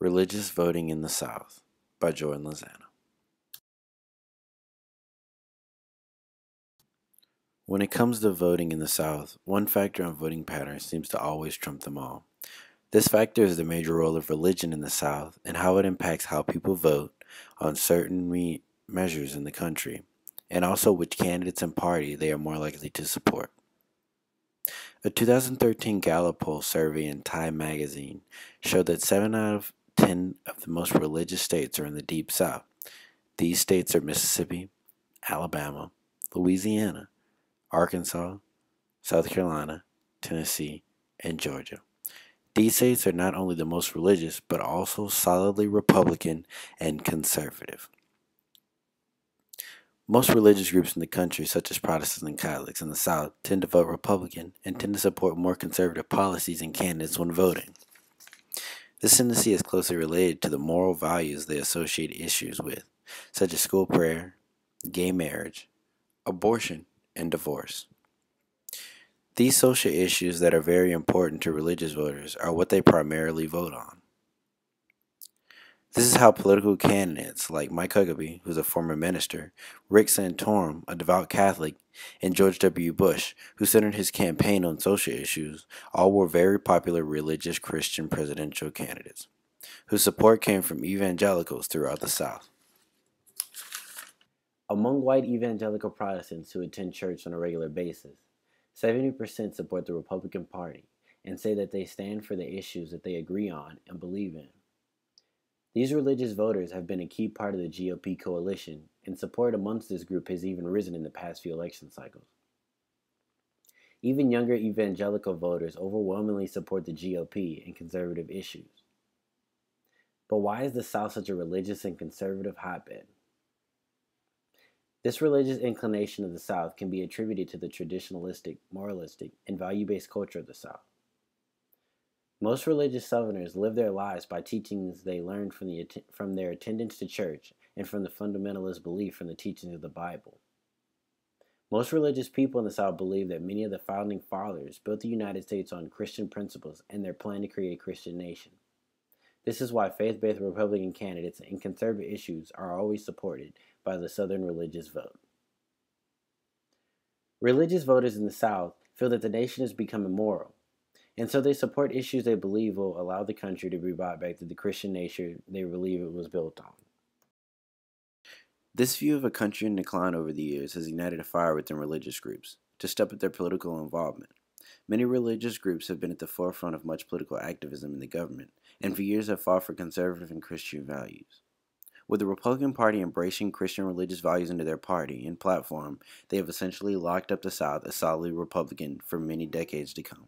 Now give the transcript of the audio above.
Religious Voting in the South by Jordan Lizana. When it comes to voting in the South, one factor on voting patterns seems to always trump them all. This factor is the major role of religion in the South and how it impacts how people vote on certain measures in the country, and also which candidates and party they are more likely to support. A 2013 Gallup poll survey in Time magazine showed that 7 out of 10 of the most religious states are in the Deep South. These states are Mississippi, Alabama, Louisiana, Arkansas, South Carolina, Tennessee, and Georgia. These states are not only the most religious, but also solidly Republican and conservative. Most religious groups in the country, such as Protestants and Catholics in the South, tend to vote Republican and tend to support more conservative policies and candidates when voting. This tendency is closely related to the moral values they associate issues with, such as school prayer, gay marriage, abortion, and divorce. These social issues that are very important to religious voters are what they primarily vote on. This is how political candidates like Mike Huckabee, who's a former minister, Rick Santorum, a devout Catholic, and George W. Bush, who centered his campaign on social issues, all were very popular religious Christian presidential candidates, whose support came from evangelicals throughout the South. Among white evangelical Protestants who attend church on a regular basis, 70% support the Republican Party and say that they stand for the issues that they agree on and believe in. These religious voters have been a key part of the GOP coalition, and support amongst this group has even risen in the past few election cycles. Even younger evangelical voters overwhelmingly support the GOP in conservative issues. But why is the South such a religious and conservative hotbed? This religious inclination of the South can be attributed to the traditionalistic, moralistic, and value-based culture of the South. Most religious Southerners live their lives by teachings they learned from their attendance to church and from the fundamentalist belief from the teachings of the Bible. Most religious people in the South believe that many of the founding fathers built the United States on Christian principles and their plan to create a Christian nation. This is why faith-based Republican candidates and conservative issues are always supported by the Southern religious vote. Religious voters in the South feel that the nation is becoming immoral, and so they support issues they believe will allow the country to be brought back to the Christian nature they believe it was built on. This view of a country in decline over the years has ignited a fire within religious groups to step up their political involvement. Many religious groups have been at the forefront of much political activism in the government, and for years have fought for conservative and Christian values. With the Republican Party embracing Christian religious values into their party and platform, they have essentially locked up the South as solidly Republican for many decades to come.